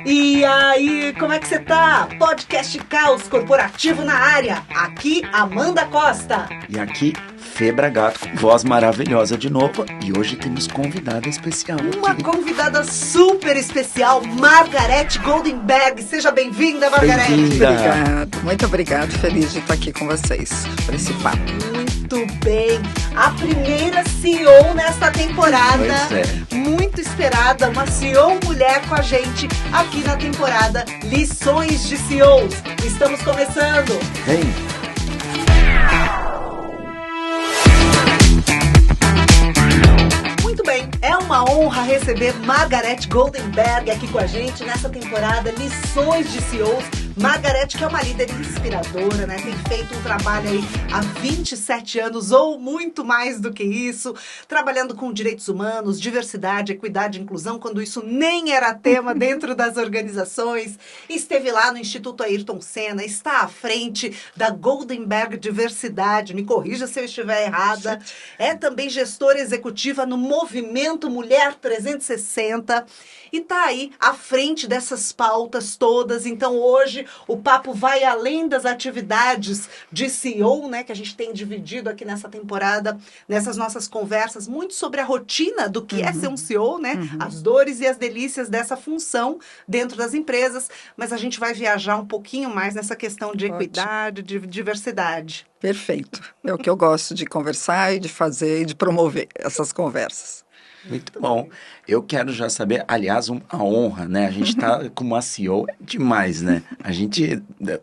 E aí, como é que você tá? Podcast Caos Corporativo na área. Aqui, Amanda Costa. E aqui, Fê Bragato, com voz maravilhosa de novo. E hoje temos convidada especial. Uma convidada super especial, Margareth Goldenberg. Seja bem-vinda, Margareth. Bem-vinda. Obrigada, muito obrigada. Feliz de estar aqui com vocês para esse papo. Muito bem. A primeira CEO nesta temporada. Pois é. Muito esperada, uma CEO mulher com a gente aqui na temporada Lições de CEOs. Estamos começando. Vem. Muito bem, é uma honra receber Margareth Goldenberg aqui com a gente nessa temporada Lições de CEOs. Margareth, que é uma líder inspiradora, né? Tem feito um trabalho aí há 27 anos ou muito mais do que isso, trabalhando com direitos humanos, diversidade, equidade e inclusão, quando isso nem era tema dentro das organizações. Esteve lá no Instituto Ayrton Senna, está à frente da Goldenberg Diversidade, me corrija se eu estiver errada. É também gestora executiva no Movimento Mulher 360 e está aí à frente dessas pautas todas. Então hoje o papo vai além das atividades de CEO, né, que a gente tem dividido aqui nessa temporada, nessas nossas conversas, muito sobre a rotina do que é ser um CEO, né, as dores e as delícias dessa função dentro das empresas, mas a gente vai viajar um pouquinho mais nessa questão de equidade, de diversidade. Perfeito. É o que eu gosto de conversar e de fazer e de promover essas conversas. Muito bom. Eu quero já saber, aliás, a honra, né? A gente tá com uma CEO, é demais, né?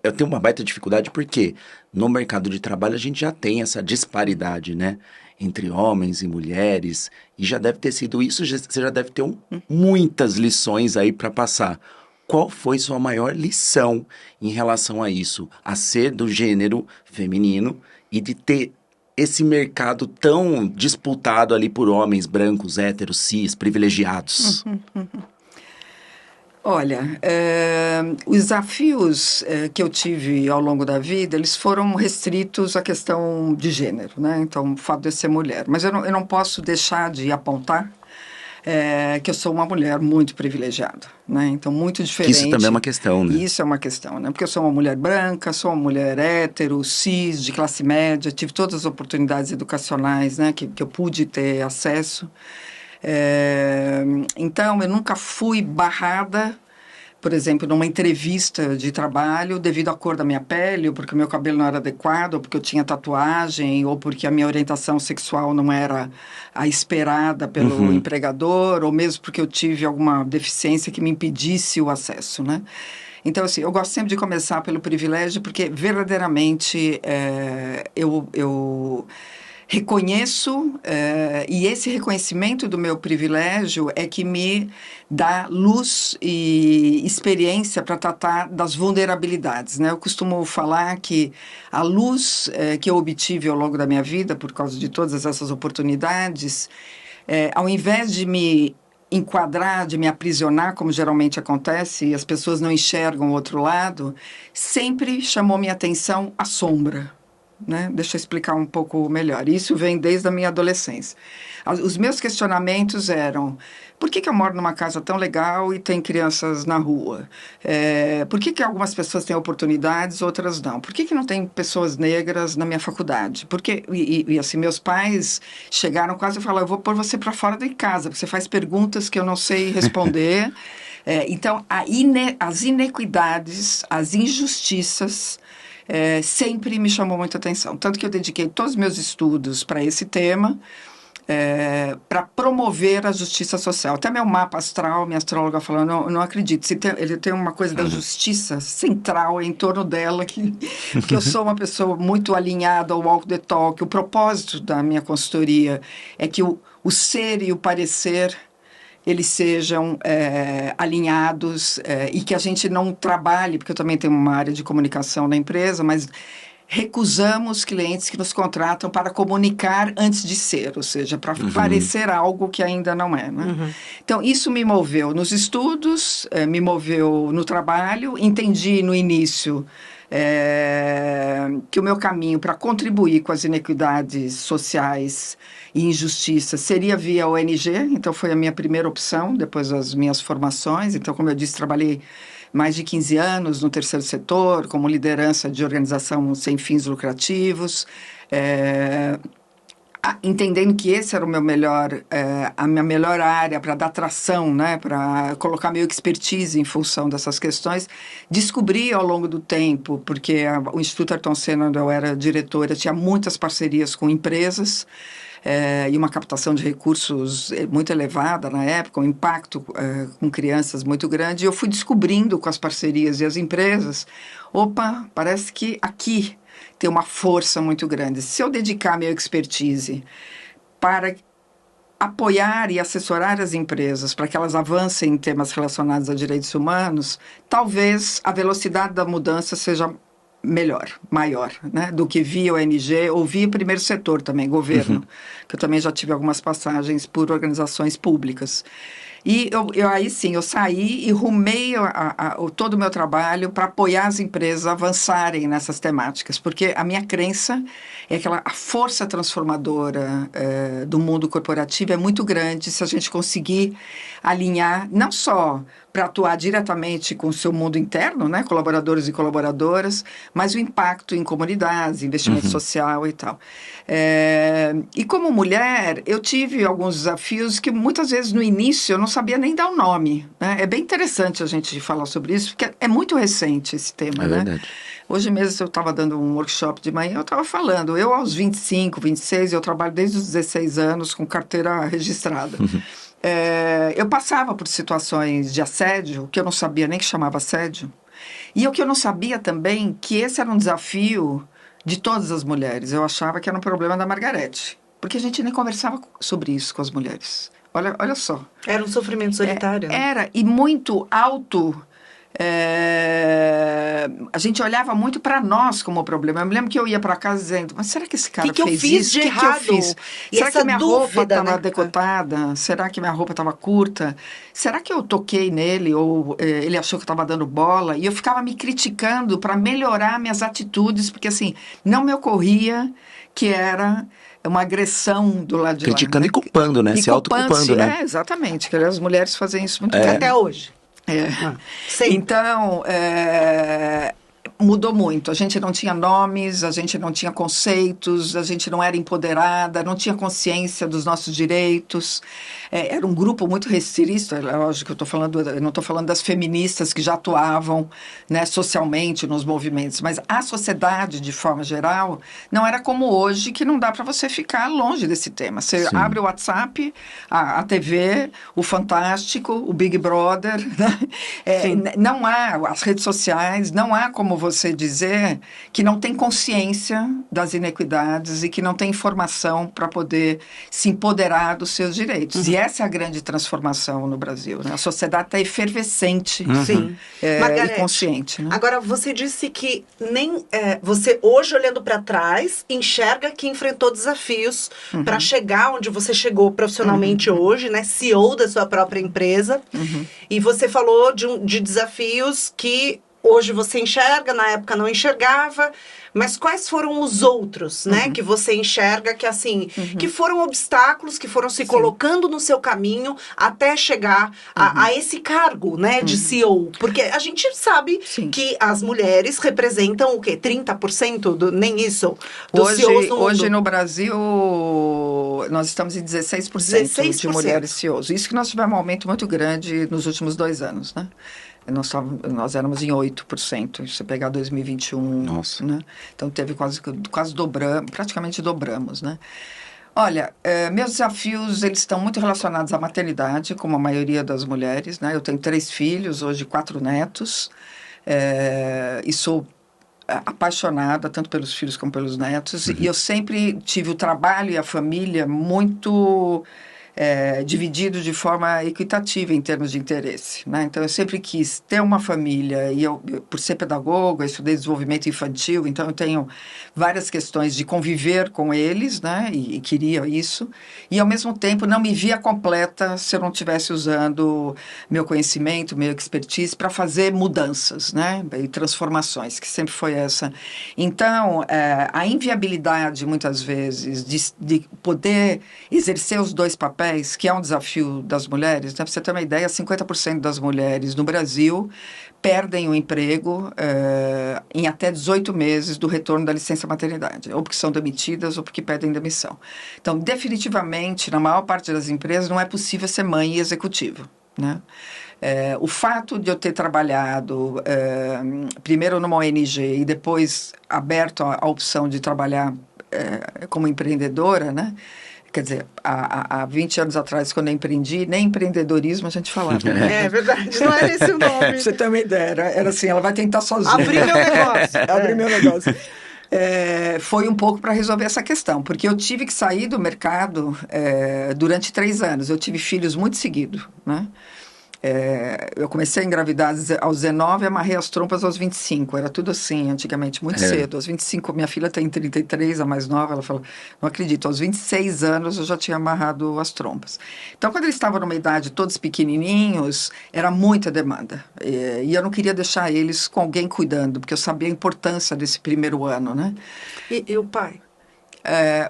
Eu tenho uma baita dificuldade porque no mercado de trabalho a gente já tem essa disparidade, né? Entre homens e mulheres, e já deve ter sido isso, você já deve ter muitas lições aí para passar. Qual foi sua maior lição em relação a isso? A ser do gênero feminino e de ter esse mercado tão disputado ali por homens brancos, héteros, cis, privilegiados? Olha, os desafios que eu tive ao longo da vida, eles foram restritos à questão de gênero, né? Então, o fato de eu ser mulher. Mas eu não posso deixar de apontar que eu sou uma mulher muito privilegiada, né? Então, muito diferente. Isso também é uma questão, né? Isso é uma questão, né? Porque eu sou uma mulher branca, sou uma mulher hétero, cis, de classe média, tive todas as oportunidades educacionais, né, que eu pude ter acesso. Então, eu nunca fui barrada, por exemplo, numa entrevista de trabalho, devido à cor da minha pele, ou porque o meu cabelo não era adequado, ou porque eu tinha tatuagem, ou porque a minha orientação sexual não era a esperada pelo empregador, ou mesmo porque eu tive alguma deficiência que me impedisse o acesso, né? Então, assim, eu gosto sempre de começar pelo privilégio, porque verdadeiramente eu reconheço, e esse reconhecimento do meu privilégio é que me dá luz e experiência para tratar das vulnerabilidades, né? Eu costumo falar que a luz que eu obtive ao longo da minha vida, por causa de todas essas oportunidades, ao invés de me enquadrar, de me aprisionar, como geralmente acontece, e as pessoas não enxergam o outro lado, sempre chamou minha atenção a sombra. Né? Deixa eu explicar um pouco melhor. Isso vem desde a minha adolescência. Os meus questionamentos eram: por que eu moro numa casa tão legal e tem crianças na rua? Por que algumas pessoas têm oportunidades, outras não? Por que não tem pessoas negras na minha faculdade? E assim, meus pais chegaram quase a falar: eu vou pôr você para fora de casa, porque você faz perguntas que eu não sei responder. Então, as inequidades, as injustiças, sempre me chamou muita atenção. Tanto que eu dediquei todos os meus estudos para esse tema, para promover a justiça social. Até meu mapa astral, minha astróloga falou: não acredito, ele tem uma coisa da justiça central em torno dela, que eu sou uma pessoa muito alinhada ao walk the talk. O propósito da minha consultoria é que o ser e o parecer eles sejam alinhados, e que a gente não trabalhe, porque eu também tenho uma área de comunicação na empresa, mas recusamos clientes que nos contratam para comunicar antes de ser, ou seja, para parecer algo que ainda não é, né? Então, isso me moveu nos estudos, me moveu no trabalho. Entendi no início que o meu caminho para contribuir com as inequidades sociais e injustiças seria via ONG, então foi a minha primeira opção, depois das minhas formações. Então, como eu disse, trabalhei mais de 15 anos no terceiro setor, como liderança de organização sem fins lucrativos, entendendo que esse era o meu a minha melhor área para dar tração, né, para colocar minha expertise em função dessas questões. Descobri ao longo do tempo, porque o Instituto Ayrton Senna, onde eu era diretora, tinha muitas parcerias com empresas, e uma captação de recursos muito elevada na época, um impacto com crianças muito grande. E eu fui descobrindo com as parcerias e as empresas, parece que aqui tem uma força muito grande. Se eu dedicar minha expertise para apoiar e assessorar as empresas para que elas avancem em temas relacionados a direitos humanos, talvez a velocidade da mudança seja maior, né, do que via ONG ou via primeiro setor também, governo, que eu também já tive algumas passagens por organizações públicas. E aí sim, eu saí e rumei todo o meu trabalho para apoiar as empresas a avançarem nessas temáticas, porque a minha crença é que a força transformadora do mundo corporativo é muito grande se a gente conseguir alinhar, não só para atuar diretamente com o seu mundo interno, né, colaboradores e colaboradoras, mas o impacto em comunidades, investimento social e tal. E como mulher, eu tive alguns desafios que muitas vezes no início eu não sabia nem dar o nome, né? É bem interessante a gente falar sobre isso, porque é muito recente esse tema, né? Verdade. Hoje mesmo eu estava dando um workshop de manhã, eu estava falando, eu aos 25, 26, eu trabalho desde os 16 anos com carteira registrada. Eu passava por situações de assédio, que eu não sabia nem que chamava assédio, e o que eu não sabia também, que esse era um desafio de todas as mulheres. Eu achava que era um problema da Margarete, porque a gente nem conversava sobre isso com as mulheres. Olha só. Era um sofrimento solitário. Era, e muito alto. A gente olhava muito para nós como problema. Eu me lembro que eu ia para casa dizendo, mas será que esse cara fez isso? O que eu fiz? Será que minha roupa estava né? decotada? Será que minha roupa estava curta? Será que eu toquei nele ou ele achou que eu estava dando bola? E eu ficava me criticando para melhorar minhas atitudes, porque assim, não me ocorria que era uma agressão do lado de lá. Criticando e culpando, né? Se autoculpando, né? Exatamente. Que as mulheres fazem isso muito bem. Até hoje. Então, mudou muito. A gente não tinha nomes, a gente não tinha conceitos, a gente não era empoderada, não tinha consciência dos nossos direitos. Era um grupo muito restrito. Lógico que eu não estou falando das feministas que já atuavam, né, socialmente nos movimentos, mas a sociedade, de forma geral, não era como hoje, que não dá para você ficar longe desse tema. Você abre o WhatsApp, a TV, o Fantástico, o Big Brother, né? Não há, as redes sociais, não há como você dizer que não tem consciência das inequidades e que não tem informação para poder se empoderar dos seus direitos. E essa é a grande transformação no Brasil, né? A sociedade está efervescente e consciente. Né? Agora, você disse que você hoje, olhando para trás, enxerga que enfrentou desafios para chegar onde você chegou profissionalmente hoje, né? CEO da sua própria empresa. E você falou de desafios que hoje você enxerga, na época não enxergava, mas quais foram os outros, né, que você enxerga que, assim, que foram obstáculos que foram se colocando no seu caminho até chegar a esse cargo, né, de CEO? Porque a gente sabe que as mulheres representam o quê? 30%? Nem isso? Dos CEOs no mundo. Hoje no Brasil, nós estamos em 16% de mulheres CEOs. Isso que nós tivemos um aumento muito grande nos últimos 2 anos, né? Nós éramos em 8%, se você pegar 2021, Nossa. Né? Então teve quase dobramos, praticamente dobramos, né? Olha, meus desafios, eles estão muito relacionados à maternidade, como a maioria das mulheres, né? Eu tenho 3 filhos, hoje 4 netos, e sou apaixonada tanto pelos filhos como pelos netos, e eu sempre tive o trabalho e a família muito dividido de forma equitativa em termos de interesse, né? Então, eu sempre quis ter uma família, e eu por ser pedagoga, eu estudei desenvolvimento infantil, então eu tenho várias questões de conviver com eles, né? E queria isso. E, ao mesmo tempo, não me via completa se eu não estivesse usando meu conhecimento, meu expertise para fazer mudanças, né? E transformações, que sempre foi essa. Então, a inviabilidade, muitas vezes, de poder exercer os dois papéis, que é um desafio das mulheres, né? Para você ter uma ideia, 50% das mulheres no Brasil perdem o emprego em até 18 meses do retorno da licença maternidade, ou porque são demitidas ou porque pedem demissão. Então, definitivamente, na maior parte das empresas, não é possível ser mãe e executiva, né? O fato de eu ter trabalhado primeiro numa ONG e depois aberto a opção de trabalhar como empreendedora, né? Quer dizer, há 20 anos atrás, quando eu empreendi, nem empreendedorismo a gente falava. Né? É verdade, não era esse o nome. Você também dera. Era assim, ela vai tentar sozinha. Abrir meu negócio. Abrir meu negócio. Foi um pouco para resolver essa questão, porque eu tive que sair do mercado durante 3 anos. Eu tive filhos muito seguidos, né? Eu comecei a engravidar aos 19 e amarrei as trompas aos 25. Era tudo assim, antigamente, muito cedo. Aos 25, minha filha tem 33, a mais nova, ela falou, não acredito, aos 26 anos eu já tinha amarrado as trompas. Então, quando eles estavam numa idade todos pequenininhos, era muita demanda. E eu não queria deixar eles com alguém cuidando, porque eu sabia a importância desse primeiro ano, né? E o pai?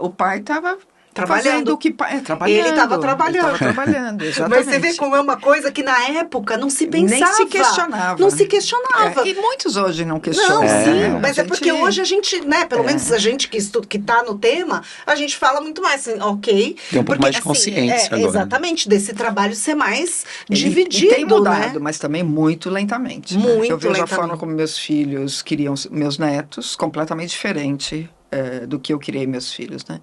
O pai estava... Trabalhando. Trabalhando. Ele estava trabalhando. Ele estava trabalhando, exatamente. Mas você vê como é uma coisa que na época não se pensava. Nem se questionava. Não se questionava. E muitos hoje não questionam. Não, sim, mas é porque hoje a gente, né, pelo menos a gente que está no tema, a gente fala muito mais assim, ok. Tem um pouco mais de consciência agora. Exatamente, desse trabalho ser mais dividido, e tem mudado, né? mas também muito lentamente. Muito né? Eu vejo lentamente. a forma como meus filhos criam meus netos, completamente diferente do que eu criei meus filhos, né?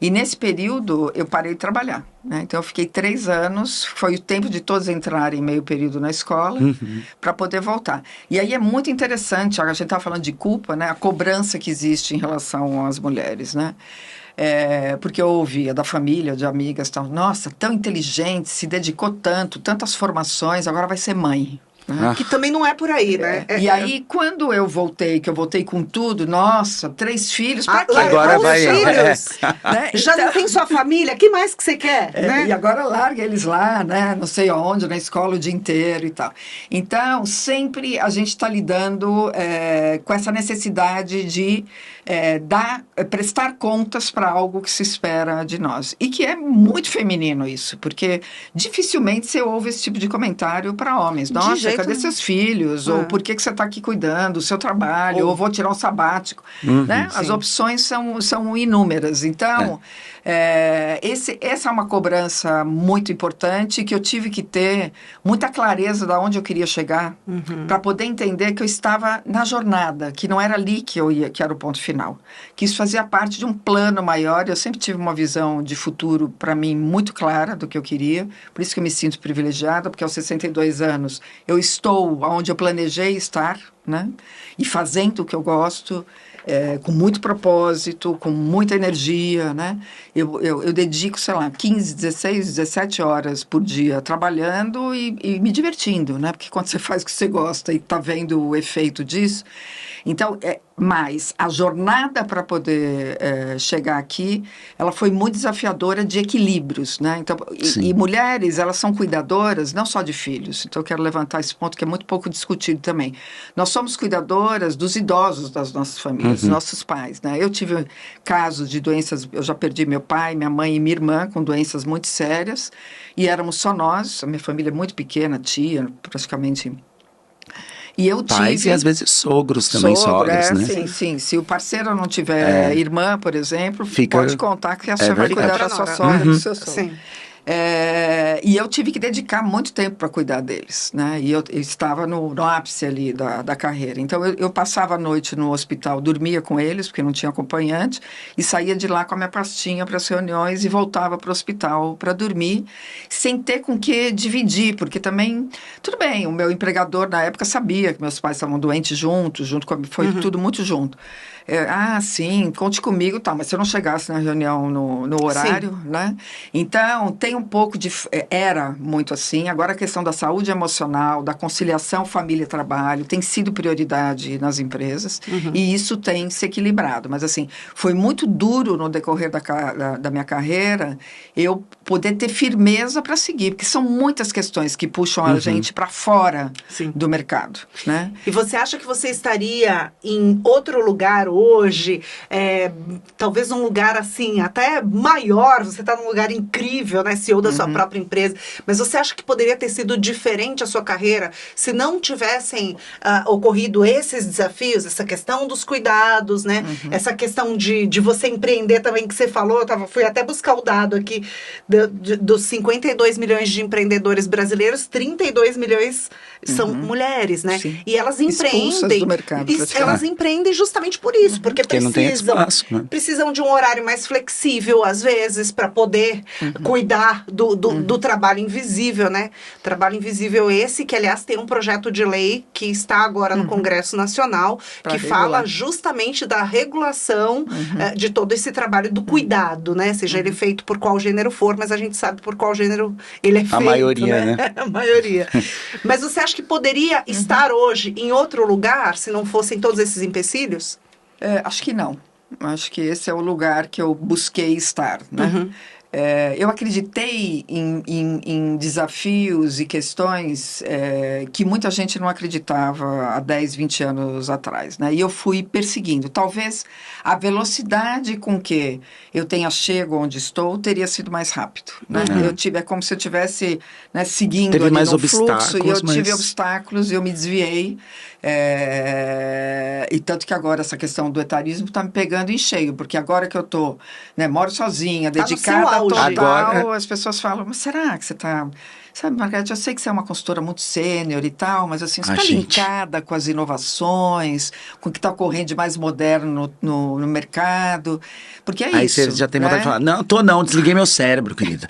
E nesse período eu parei de trabalhar, né? Então eu fiquei 3 anos, foi o tempo de todos entrarem meio período na escola para poder voltar. E aí é muito interessante, a gente estava falando de culpa, né? A cobrança que existe em relação às mulheres, né? Porque eu ouvia da família, de amigas, tal, nossa, tão inteligente, se dedicou tanto, tantas formações, agora vai ser mãe. Que também não é por aí, né? E aí, quando eu voltei, que eu voltei com tudo, nossa, 3 filhos, pra quê? Agora vai... filhos. Né? Já não tem sua família, que mais que você quer? Né? E agora larga eles lá, né? Não sei aonde, na escola o dia inteiro e tal. Então, sempre a gente está lidando com essa necessidade de prestar contas para algo que se espera de nós. E que é muito feminino isso, porque dificilmente você ouve esse tipo de comentário para homens. Nossa, cadê seus filhos? Ou por que você está aqui cuidando do seu trabalho? Ou vou tirar um sabático. Né? As opções são inúmeras. Então, essa é uma cobrança muito importante que eu tive que ter muita clareza de onde eu queria chegar para poder entender que eu estava na jornada, que não era ali que eu ia, que era o ponto final. Que isso fazia parte de um plano maior. Eu sempre tive uma visão de futuro, para mim, muito clara do que eu queria. Por isso que eu me sinto privilegiada, porque aos 62 anos eu estou onde eu planejei estar, né? E fazendo o que eu gosto, com muito propósito, com muita energia, né? Eu dedico, sei lá, 15, 16, 17 horas por dia trabalhando e me divertindo, né? Porque quando você faz o que você gosta e está vendo o efeito disso... Então, mas a jornada para poder chegar aqui, ela foi muito desafiadora de equilíbrios, né? Então, e mulheres, elas são cuidadoras não só de filhos. Então, eu quero levantar esse ponto que é muito pouco discutido também. Nós somos cuidadoras dos idosos das nossas famílias, dos nossos pais, né? Eu tive casos de doenças, eu já perdi meu pai, minha mãe e minha irmã com doenças muito sérias, e éramos só nós, a minha família é muito pequena, tia, praticamente... E eu Pais tive... e às vezes sogros também, sogras, né? Sim, sim. Se o parceiro não tiver irmã, por exemplo, pode contar que a senhora vai cuidar da sua sogra, do seu sogro. Sim. E eu tive que dedicar muito tempo para cuidar deles, né? E eu estava no ápice ali da carreira. Então, eu passava a noite no hospital, dormia com eles, porque não tinha acompanhante, e saía de lá com a minha pastinha para as reuniões e voltava para o hospital para dormir, sem ter com que dividir, porque também, tudo bem, o meu empregador na época sabia que meus pais estavam doentes junto com foi tudo muito junto. Sim, conte comigo, tá, mas se eu não chegasse na reunião no horário, né? Então, tem um pouco de... Era muito assim. Agora a questão da saúde emocional, da conciliação família e trabalho, tem sido prioridade nas empresas. E isso tem se equilibrado. Mas, assim, foi muito duro no decorrer da minha carreira eu poder ter firmeza para seguir. Porque são muitas questões que puxam a gente para fora do mercado, né? E você acha que você estaria em outro lugar hoje? Talvez um lugar, assim, até maior. Você está num lugar incrível, né? CEO da sua própria empresa. Mas você acha que poderia ter sido diferente a sua carreira se não tivessem ocorrido esses desafios? Essa questão dos cuidados, né? Essa questão de você empreender também, que você falou. Fui até buscar o dado aqui. Dos 52 milhões de empreendedores brasileiros, 32 milhões são mulheres, né? Sim. E elas Expulsas empreendem. do mercado, Elas empreendem justamente por isso, porque não tem espaço, né? precisam de um horário mais flexível, às vezes, para poder cuidar do trabalho invisível, né? Trabalho invisível esse, que, aliás, tem um projeto de lei que está agora no Congresso Nacional, que fala justamente da regulação de todo esse trabalho do cuidado, né? Seja ele feito por qual gênero for, mas a gente sabe por qual gênero ele é feito, maioria, né? A maioria. Mas você acha que poderia estar hoje em outro lugar, se não fossem todos esses empecilhos? Acho que não. Acho que esse é o lugar que eu busquei estar, né? Eu acreditei em desafios e questões que muita gente não acreditava há 10, 20 anos atrás, né? E eu fui perseguindo. Talvez a velocidade com que eu tenha chego onde estou teria sido mais rápido, né? É como se eu tivesse, né, seguindo Teve ali mais no fluxo, e eu tive mas... obstáculos e eu me desviei. E tanto que agora essa questão do etarismo está me pegando em cheio, porque agora que eu tô, né, moro sozinha, dedicada total, agora... as pessoas falam, mas será que você está... Sabe, Margareth, eu sei que você é uma consultora muito sênior e tal, mas assim, você está linkada com as inovações, com o que está ocorrendo de mais moderno no mercado, porque é aí isso. Aí você já tem vontade né? de falar, não, desliguei meu cérebro, querida.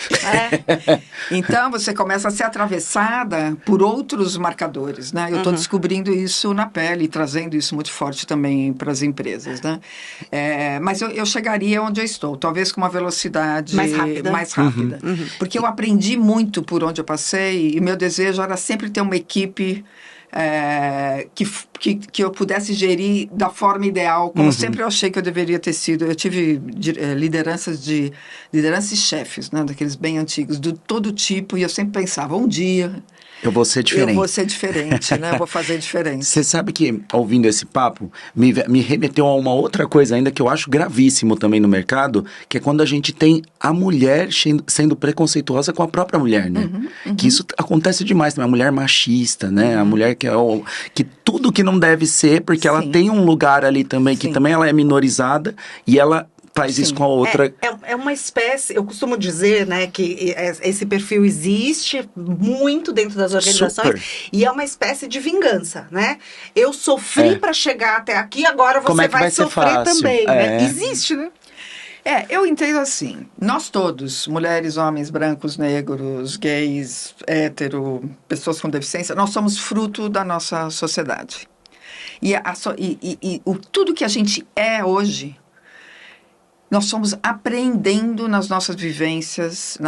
Então, você começa a ser atravessada por outros marcadores, né? Eu estou descobrindo isso na pele, trazendo isso muito forte também para as empresas, né? Mas eu chegaria onde eu estou, talvez com uma velocidade mais rápida. Porque eu aprendi muito por onde eu passei, e meu desejo era sempre ter uma equipe que eu pudesse gerir da forma ideal, como sempre eu achei que eu deveria ter sido. Eu tive lideranças e chefes, né, daqueles bem antigos, de todo tipo, e eu sempre pensava, um dia... Eu vou ser diferente. Eu vou ser diferente, né? Eu vou fazer diferente. Você sabe que, ouvindo esse papo, me remeteu a uma outra coisa ainda que eu acho gravíssimo também no mercado, que é quando a gente tem a mulher sendo preconceituosa com a própria mulher, né? Que isso acontece demais também. A mulher machista, né? A mulher que tudo que não deve ser, porque ela tem um lugar ali também, que também ela é minorizada, e ela... faz isso com a outra. É uma espécie, eu costumo dizer, né, que esse perfil existe muito dentro das organizações. E é uma espécie de vingança, né? Eu sofri para chegar até aqui, agora você vai sofrer também, né? Existe, né? Eu entendo assim, nós todos, mulheres, homens, brancos, negros, gays, hétero, pessoas com deficiência, nós somos fruto da nossa sociedade. E tudo que a gente é hoje... Nós somos aprendendo nas nossas vivências,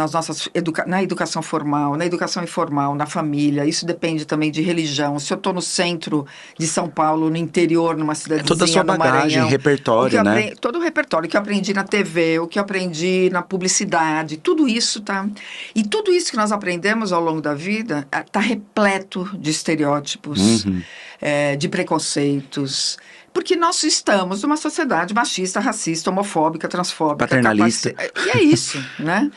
na educação formal, na educação informal, na família. Isso depende também de religião. Se eu estou no centro de São Paulo, no interior, numa cidadezinha, toda a sua bagagem, repertório, né? Todo o repertório que eu aprendi na TV, o que eu aprendi na publicidade, tudo isso tá... E tudo isso que nós aprendemos ao longo da vida está repleto de estereótipos, de preconceitos... Porque nós estamos numa sociedade machista, racista, homofóbica, transfóbica, paternalista. E é isso, né?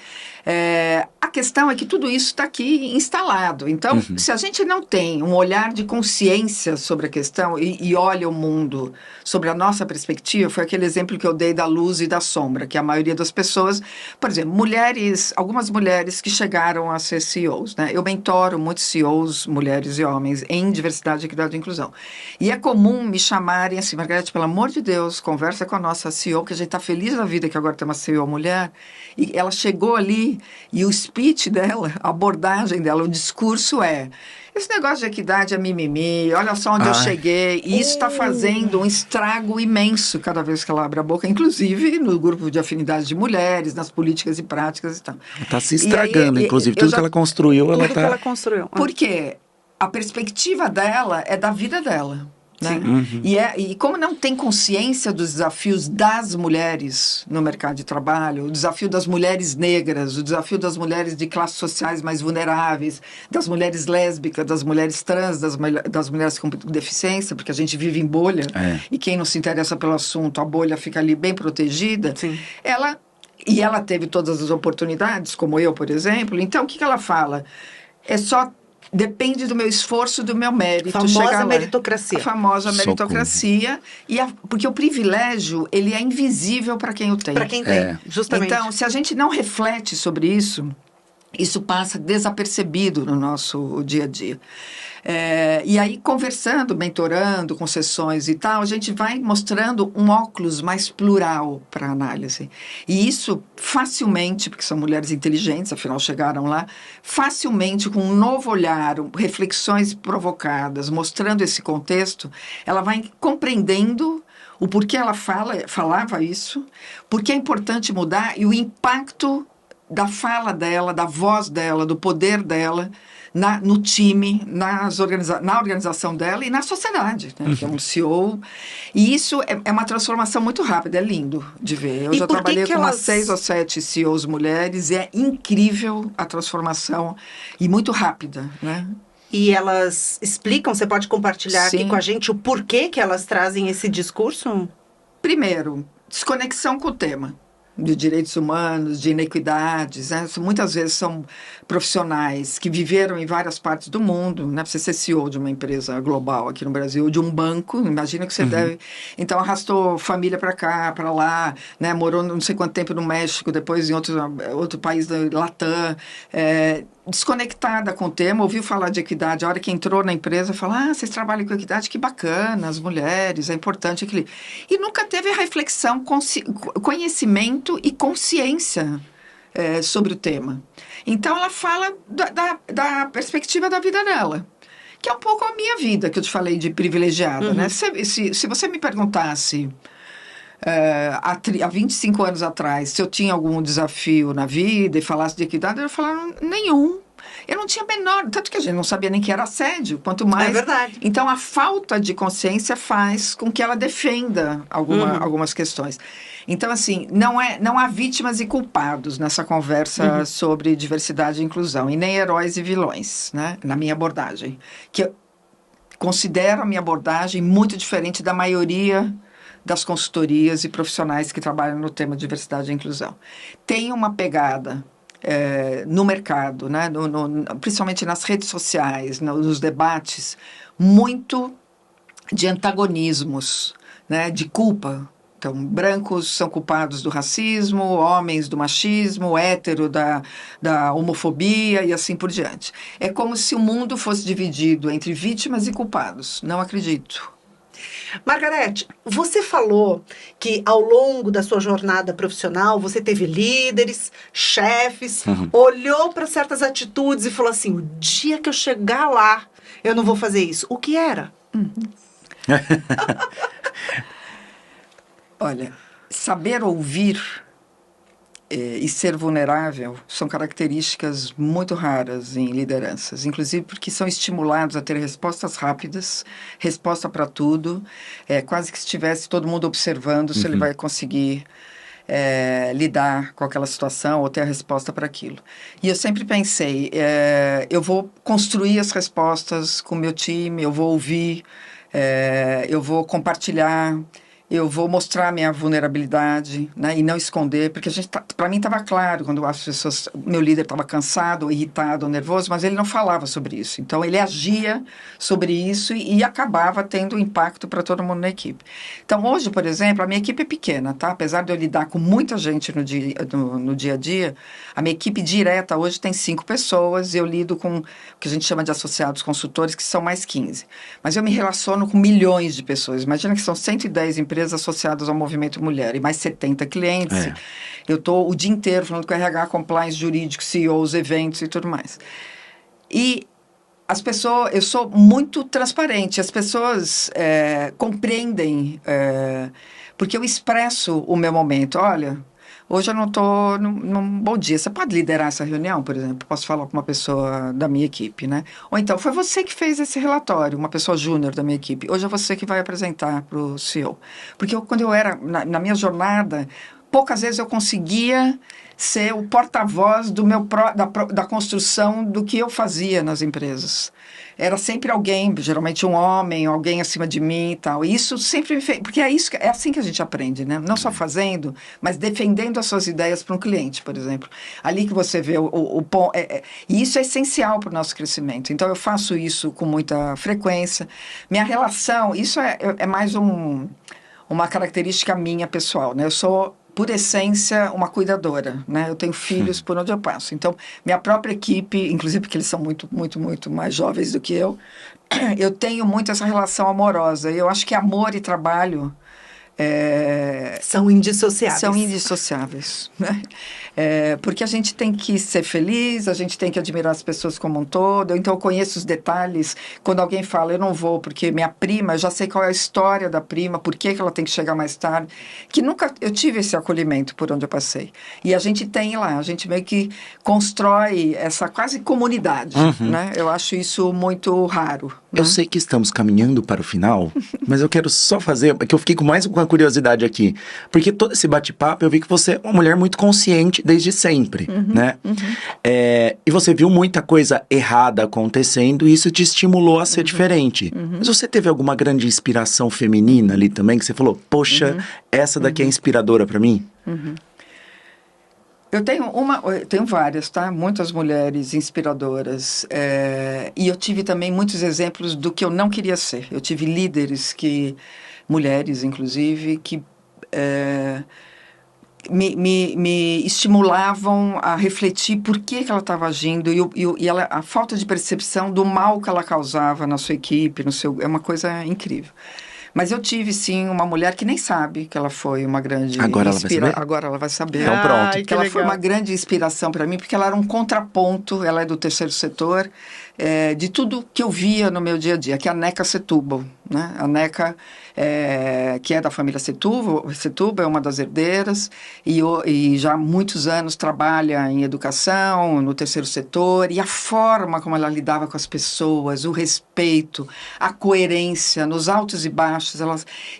A questão é que tudo isso está aqui instalado. Então, se a gente não tem um olhar de consciência sobre a questão e olha o mundo sobre a nossa perspectiva, foi aquele exemplo que eu dei da luz e da sombra, que a maioria das pessoas, por exemplo, algumas mulheres que chegaram a ser CEOs, né? Eu mentoro muitos CEOs, mulheres e homens, em diversidade, equidade e inclusão. E é comum me chamarem assim, Margarete, pelo amor de Deus, conversa com a nossa CEO, que a gente está feliz da vida que agora tem uma CEO mulher. E ela chegou ali e o speech dela, a abordagem dela, o discurso é: esse negócio de equidade é mimimi, olha só onde eu cheguei. E isso está fazendo um estrago imenso cada vez que ela abre a boca, inclusive no grupo de afinidade de mulheres, nas políticas e práticas e tal. Está se estragando, inclusive. Tudo que ela construiu, ela está... ela construiu. Porque a perspectiva dela é da vida dela. Né? E como não tem consciência dos desafios das mulheres no mercado de trabalho, o desafio das mulheres negras, o desafio das mulheres de classes sociais mais vulneráveis, das mulheres lésbicas, das mulheres trans, das mulheres com deficiência, porque a gente vive em bolha, e quem não se interessa pelo assunto, a bolha fica ali bem protegida. Sim. Ela teve todas as oportunidades, como eu, por exemplo. Então, o que ela fala? Depende do meu esforço, do meu mérito. Famosa meritocracia. A famosa meritocracia. Porque o privilégio, ele é invisível para quem o tem. Para quem tem, justamente. Então, se a gente não reflete sobre isso, isso passa desapercebido no nosso dia a dia. E aí, conversando, mentorando, com sessões e tal, a gente vai mostrando um óculos mais plural para a análise. E isso facilmente, porque são mulheres inteligentes, afinal chegaram lá, facilmente, com um novo olhar, reflexões provocadas, mostrando esse contexto, ela vai compreendendo o porquê ela falava isso, porque é importante mudar e o impacto da fala dela, da voz dela, do poder dela, no time, na organização dela e na sociedade, né? Que é um CEO. E isso é uma transformação muito rápida, é lindo de ver. Eu já trabalhei com umas 6 ou 7 CEOs mulheres e é incrível a transformação e muito rápida, né? E elas explicam, você pode compartilhar aqui com a gente o porquê que elas trazem esse discurso? Primeiro, desconexão com o tema de direitos humanos, de inequidades, né? Muitas vezes são profissionais que viveram em várias partes do mundo, né? Você ser CEO de uma empresa global aqui no Brasil, de um banco, imagina que você deve... Então, arrastou família para cá, para lá, né? Morou não sei quanto tempo no México, depois em outro país da Latam, desconectada com o tema, ouviu falar de equidade, a hora que entrou na empresa, falou, vocês trabalham com equidade, que bacana, as mulheres, é importante aquele... E nunca teve a reflexão, conhecimento e consciência sobre o tema. Então, ela fala da perspectiva da vida dela, que é um pouco a minha vida, que eu te falei de privilegiada, né? Se você me perguntasse... há 25 anos atrás, se eu tinha algum desafio na vida e falasse de equidade, eu ia falar, nenhum. Eu não tinha menor, tanto que a gente não sabia nem que era assédio, quanto mais... É verdade. Então, a falta de consciência faz com que ela defenda algumas questões. Então, assim, não há vítimas e culpados nessa conversa sobre diversidade e inclusão, e nem heróis e vilões, né? Na minha abordagem. Que eu considero a minha abordagem muito diferente da maioria das consultorias e profissionais que trabalham no tema diversidade e inclusão. Tem uma pegada no mercado, né? Principalmente nas redes sociais, nos debates, muito de antagonismos, né? De culpa. Então, brancos são culpados do racismo, homens do machismo, hétero da homofobia e assim por diante. É como se o mundo fosse dividido entre vítimas e culpados. Não acredito. Margarete, você falou que ao longo da sua jornada profissional você teve líderes, chefes, olhou para certas atitudes e falou assim, o dia que eu chegar lá, eu não vou fazer isso. O que era? Olha, saber ouvir e ser vulnerável são características muito raras em lideranças, inclusive porque são estimulados a ter respostas rápidas, resposta para tudo, quase que se estivesse todo mundo observando se ele vai conseguir lidar com aquela situação ou ter a resposta para aquilo. E eu sempre pensei, eu vou construir as respostas com o meu time, eu vou ouvir, eu vou compartilhar, eu vou mostrar a minha vulnerabilidade, né, e não esconder, porque para mim estava claro quando as pessoas, meu líder estava cansado, irritado, nervoso, mas ele não falava sobre isso. Então ele agia sobre isso e acabava tendo impacto para todo mundo na equipe. Então hoje, por exemplo, a minha equipe é pequena, tá? Apesar de eu lidar com muita gente no dia a dia, a minha equipe direta hoje tem 5 pessoas e eu lido com o que a gente chama de associados consultores, que são mais 15. Mas eu me relaciono com milhões de pessoas. Imagina que são 110 empresas associadas ao Movimento Mulher e mais 70 clientes. Eu estou o dia inteiro falando com RH, compliance, jurídico, CEOs, eventos e tudo mais. E as pessoas, eu sou muito transparente, as pessoas compreendem, porque eu expresso o meu momento. Olha, hoje eu não estou num bom dia. Você pode liderar essa reunião, por exemplo? Posso falar com uma pessoa da minha equipe, né? Ou então, foi você que fez esse relatório, uma pessoa júnior da minha equipe. Hoje é você que vai apresentar para o CEO. Porque quando eu era, na minha jornada, poucas vezes eu conseguia ser o porta-voz da construção do que eu fazia nas empresas. Era sempre alguém, geralmente um homem, alguém acima de mim e tal. E isso sempre me fez... Porque é assim que a gente aprende, né? Não só fazendo, mas defendendo as suas ideias para um cliente, por exemplo. Ali que você vê e isso é essencial para o nosso crescimento. Então, eu faço isso com muita frequência. Minha relação... Isso é mais uma característica minha pessoal, né? Eu sou, por essência, uma cuidadora, né? Eu tenho filhos por onde eu passo. Então, minha própria equipe, inclusive porque eles são muito, muito, muito mais jovens do que eu tenho muito essa relação amorosa. E eu acho que amor e trabalho são indissociáveis. São indissociáveis, né? Porque a gente tem que ser feliz, a gente tem que admirar as pessoas como um todo. Então, eu conheço os detalhes. Quando alguém fala, eu não vou porque minha prima, eu já sei qual é a história da prima, por que ela tem que chegar mais tarde. Que nunca eu tive esse acolhimento por onde eu passei. E a gente tem lá, a gente meio que constrói essa quase comunidade, né? Eu acho isso muito raro. Eu sei que estamos caminhando para o final, mas eu quero só fazer, que eu fiquei com mais uma curiosidade aqui. Porque todo esse bate-papo, eu vi que você é uma mulher muito consciente desde sempre, né? E você viu muita coisa errada acontecendo e isso te estimulou a ser diferente. Mas você teve alguma grande inspiração feminina ali também, que você falou, poxa, essa daqui é inspiradora para mim? Eu tenho várias, tá? Muitas mulheres inspiradoras. E eu tive também muitos exemplos do que eu não queria ser. Eu tive líderes mulheres, inclusive, que me estimulavam a refletir por que ela estava agindo e a falta de percepção do mal que ela causava na sua equipe, é uma coisa incrível. Mas eu tive, sim, uma mulher que nem sabe que ela foi uma grande... Agora ela vai saber? Agora ela vai saber. Então pronto. Que ela foi uma grande inspiração para mim, porque ela era um contraponto, ela é do terceiro setor, de tudo que eu via no meu dia a dia, que é a Neca Setúbal, né? A Neca, que é da família Setúbal, é uma das herdeiras, e já há muitos anos trabalha em educação, no terceiro setor, e a forma como ela lidava com as pessoas, o respeito, a coerência, nos altos e baixos,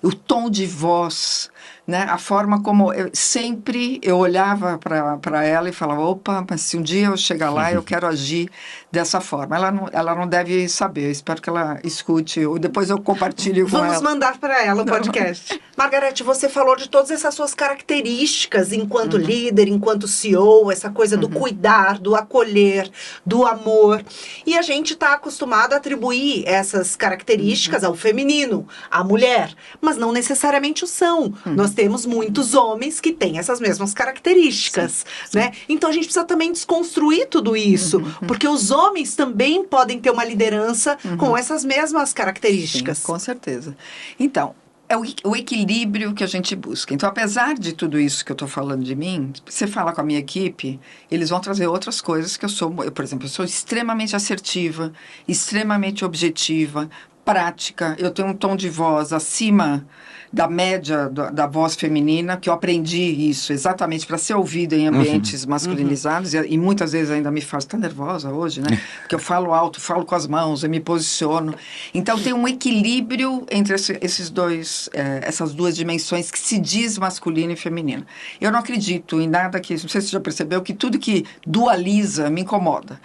o tom de voz, né? A forma como eu olhava para ela e falava, opa, mas se um dia eu chegar lá, eu quero agir dessa forma. Ela não deve saber, eu espero que ela escute, ou depois eu compartilho com ela. Vamos mandar para ela o podcast. Margarete, você falou de todas essas suas características enquanto líder, enquanto CEO, essa coisa do cuidar, do acolher, do amor. E a gente está acostumado a atribuir essas características ao feminino, à mulher, mas não necessariamente o são. Nós temos muitos homens que têm essas mesmas características, né? Então a gente precisa também desconstruir tudo isso, porque os homens também podem ter uma liderança com essas mesmas características. Sim, com certeza. Então, é o equilíbrio que a gente busca. Então, apesar de tudo isso que eu estou falando de mim, você fala com a minha equipe, eles vão trazer outras coisas que por exemplo, eu sou extremamente assertiva, extremamente objetiva, prática, eu tenho um tom de voz acima da média da voz feminina, que eu aprendi isso exatamente para ser ouvida em ambientes masculinizados, e muitas vezes ainda me faz, tá nervosa hoje, né? Porque eu falo alto, falo com as mãos, eu me posiciono. Então tem um equilíbrio entre essas duas dimensões que se diz masculino e feminino. Eu não acredito em nada que, não sei se você já percebeu, que tudo que dualiza me incomoda.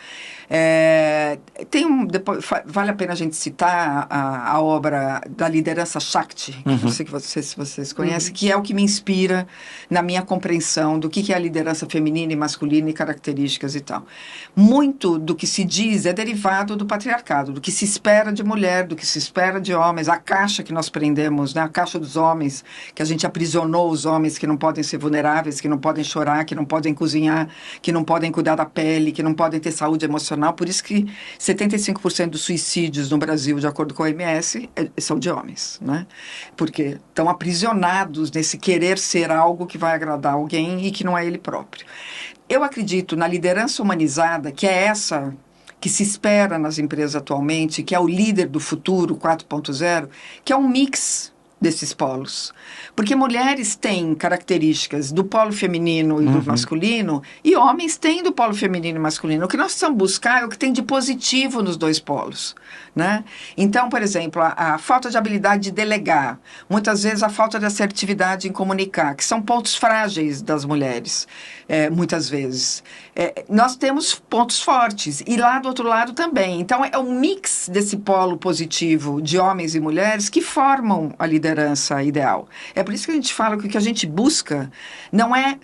Vale a pena a gente citar a obra da liderança Shakti, que não sei se vocês conhecem, que é o que me inspira na minha compreensão do que é a liderança feminina e masculina e características e tal. Muito do que se diz é derivado do patriarcado, do que se espera de mulher, do que se espera de homens, a caixa que nós prendemos, né? A caixa dos homens, que a gente aprisionou os homens que não podem ser vulneráveis, que não podem chorar, que não podem cozinhar, que não podem cuidar da pele, que não podem ter saúde emocional. Por isso que 75% dos suicídios no Brasil, de acordo com a OMS, são de homens, né? Porque estão aprisionados nesse querer ser algo que vai agradar alguém e que não é ele próprio. Eu acredito na liderança humanizada, que é essa que se espera nas empresas atualmente, que é o líder do futuro 4.0, que é um mix desses polos. Porque mulheres têm características do polo feminino e do masculino, e homens têm do polo feminino e masculino. O que nós precisamos buscar é o que tem de positivo nos dois polos, né? Então, por exemplo, a falta de habilidade de delegar, muitas vezes a falta de assertividade em comunicar, que são pontos frágeis das mulheres, muitas vezes. Nós temos pontos fortes, e lá do outro lado também. Então, é um mix desse polo positivo de homens e mulheres que formam a liderança ideal. É por isso que a gente fala que o que a gente busca não é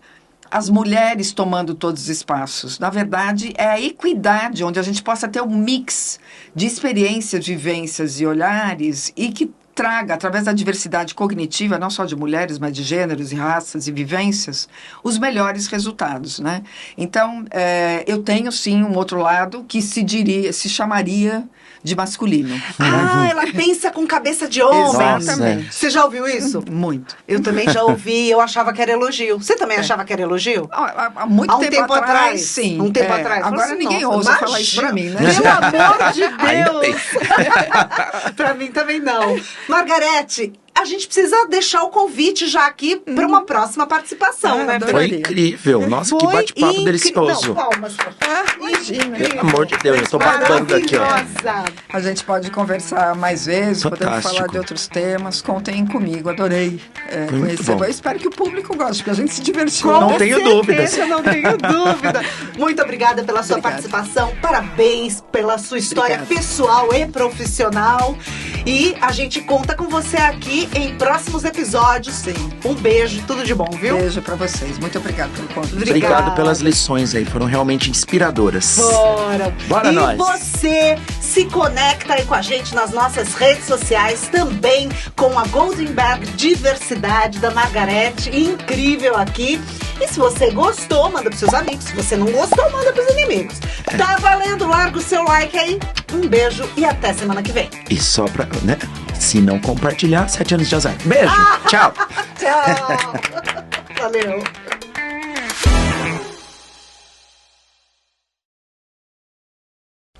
as mulheres tomando todos os espaços. Na verdade, é a equidade, onde a gente possa ter um mix de experiências, vivências e olhares, e que traga, através da diversidade cognitiva, não só de mulheres, mas de gêneros e raças e vivências, os melhores resultados, né? Então, eu tenho, sim, um outro lado que se chamaria de masculino. Ah, ela pensa com cabeça de homem. Exatamente. Você já ouviu isso? Muito. Eu também já ouvi, eu achava que era elogio. Você também achava que era elogio? Há muito tempo atrás, sim. Um tempo atrás. Agora assim, ninguém ousa falar isso pra mim, né? Pelo amor de Ainda bem. Deus! Pra mim também não. Margarete, a gente precisa deixar o convite já aqui para uma próxima participação, né? Foi incrível. Nossa, que bate-papo delicioso. Não, palmas. Imagina. Pelo amor de Deus, eu tô babando aqui, ó. A gente pode conversar mais vezes, podemos Fantástico. falar de outros temas. Contem comigo, adorei Foi muito conhecer. bom. Eu espero que o público goste, porque a gente se divertiu. Não tenho dúvidas. Eu não tenho dúvida. Muito obrigada pela sua Obrigada. participação. Parabéns pela sua história Obrigada. pessoal e profissional. E a gente conta com você aqui em próximos episódios. Sim. Um beijo, tudo de bom, viu? Beijo pra vocês. Muito obrigada pelo convite. Obrigada. Obrigado pelas lições aí, foram realmente inspiradoras. E Bora nós. você se conecta aí com a gente nas nossas redes sociais, também com a Goldenberg Diversidade da Margarete, incrível aqui. E se você gostou, manda pros seus amigos. Se você não gostou, manda pros inimigos. Tá valendo, larga o seu like aí. Um beijo e até semana que vem. E só pra, né? Se não compartilhar, 7 anos de azar. Beijo, tchau. Tchau. Valeu.